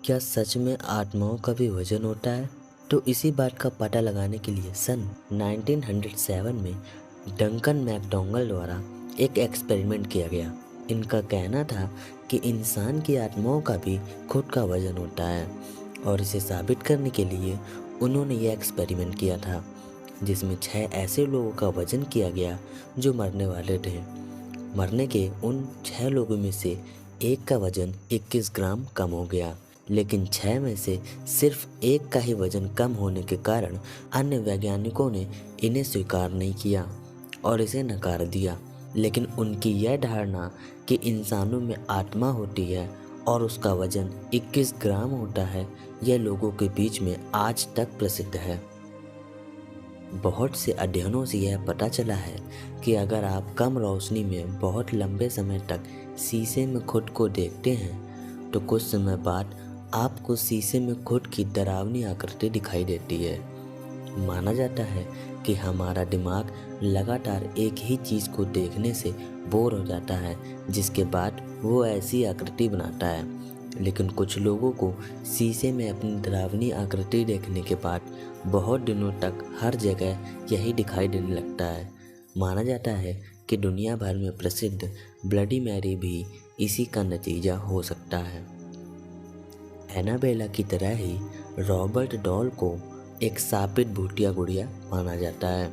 क्या सच में आत्माओं का भी वजन होता है? तो इसी बात का पता लगाने के लिए सन 1907 में डंकन मैकडॉगल द्वारा एक एक्सपेरिमेंट किया गया। इनका कहना था कि इंसान की आत्माओं का भी खुद का वजन होता है और इसे साबित करने के लिए उन्होंने ये एक्सपेरिमेंट किया था, जिसमें 6 ऐसे लोगों का वजन किया गया जो मरने वाले थे। मरने के उन 6 लोगों में से एक का वजन 21 ग्राम कम हो गया, लेकिन 6 में से सिर्फ एक का ही वजन कम होने के कारण अन्य वैज्ञानिकों ने इन्हें स्वीकार नहीं किया और इसे नकार दिया। लेकिन उनकी यह धारणा कि इंसानों में आत्मा होती है और उसका वजन 21 ग्राम होता है, यह लोगों के बीच में आज तक प्रसिद्ध है। बहुत से अध्ययनों से यह पता चला है कि अगर आप कम रोशनी में बहुत लंबे समय तक शीशे में खुद को देखते हैं तो कुछ समय बाद आपको शीशे में खुद की डरावनी आकृति दिखाई देती है। माना जाता है कि हमारा दिमाग लगातार एक ही चीज़ को देखने से बोर हो जाता है, जिसके बाद वो ऐसी आकृति बनाता है। लेकिन कुछ लोगों को शीशे में अपनी डरावनी आकृति देखने के बाद बहुत दिनों तक हर जगह यही दिखाई देने लगता है। माना जाता है कि दुनिया भर में प्रसिद्ध ब्लडी मैरी भी इसी का नतीजा हो सकता है। एनाबेला की तरह ही रॉबर्ट डॉल को एक शापित भूतिया गुड़िया माना जाता है।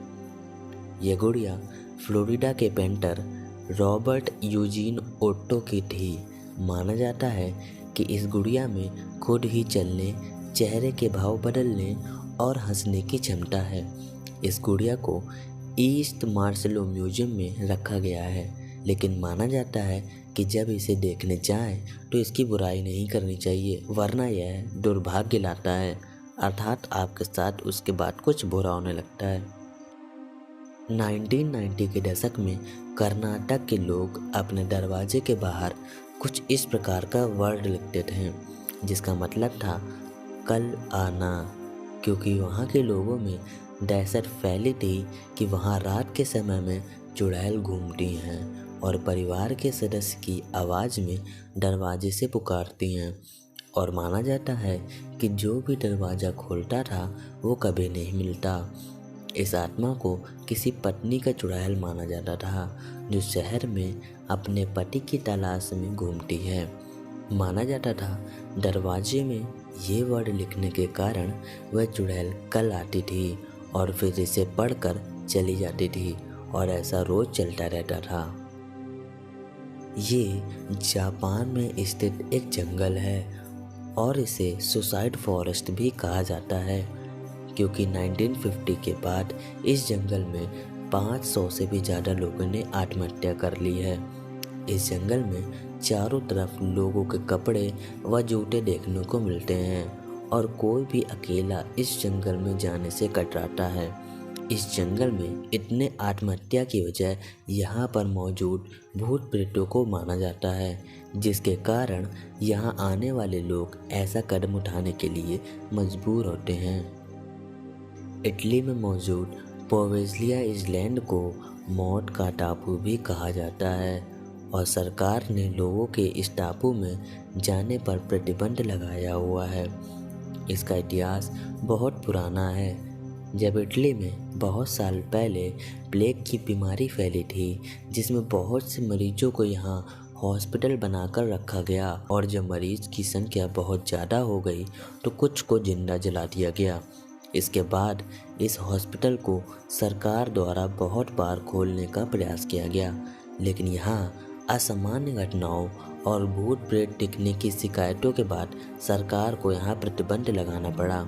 यह गुड़िया फ्लोरिडा के पेंटर रॉबर्ट यूजीन ओट्टो की थी। माना जाता है कि इस गुड़िया में खुद ही चलने, चेहरे के भाव बदलने और हंसने की क्षमता है। इस गुड़िया को ईस्ट मार्सेलो म्यूजियम में रखा गया है, लेकिन माना जाता है कि जब इसे देखने जाएं तो इसकी बुराई नहीं करनी चाहिए, वरना यह दुर्भाग्य लाता है, अर्थात आपके साथ उसके बाद कुछ बुरा होने लगता है। 1990 के दशक में कर्नाटक के लोग अपने दरवाजे के बाहर कुछ इस प्रकार का वर्ड लिखते थे, जिसका मतलब था कल आना, क्योंकि वहाँ के लोगों में दहशत फैली थी कि वहाँ रात के समय में चुड़ैल घूमती हैं और परिवार के सदस्य की आवाज़ में दरवाजे से पुकारती हैं। और माना जाता है कि जो भी दरवाज़ा खोलता था वो कभी नहीं मिलता। इस आत्मा को किसी पत्नी का चुड़ैल माना जाता था जो शहर में अपने पति की तलाश में घूमती है। माना जाता था दरवाजे में ये वर्ड लिखने के कारण वह चुड़ैल कल आती थी और फिर इसे पढ़कर चली जाती थी, और ऐसा रोज़ चलता रहता था। ये जापान में स्थित एक जंगल है और इसे सुसाइड फॉरेस्ट भी कहा जाता है, क्योंकि 1950 के बाद इस जंगल में 500 से भी ज़्यादा लोगों ने आत्महत्या कर ली है। इस जंगल में चारों तरफ लोगों के कपड़े व जूते देखने को मिलते हैं और कोई भी अकेला इस जंगल में जाने से कतराता है। इस जंगल में इतने आत्महत्या की वजह यहाँ पर मौजूद भूत प्रेतों को माना जाता है, जिसके कारण यहाँ आने वाले लोग ऐसा कदम उठाने के लिए मजबूर होते हैं। इटली में मौजूद पोवेलिया आइलैंड को मौत का टापू भी कहा जाता है और सरकार ने लोगों के इस टापू में जाने पर प्रतिबंध लगाया हुआ है। इसका इतिहास बहुत पुराना है। जब इटली में बहुत साल पहले प्लेग की बीमारी फैली थी, जिसमें बहुत से मरीजों को यहाँ हॉस्पिटल बनाकर रखा गया, और जब मरीज की संख्या बहुत ज़्यादा हो गई तो कुछ को जिंदा जला दिया गया। इसके बाद इस हॉस्पिटल को सरकार द्वारा बहुत बार खोलने का प्रयास किया गया, लेकिन यहाँ असामान्य घटनाओं और भूत प्रेत दिखने की शिकायतों के बाद सरकार को यहाँ प्रतिबंध लगाना पड़ा।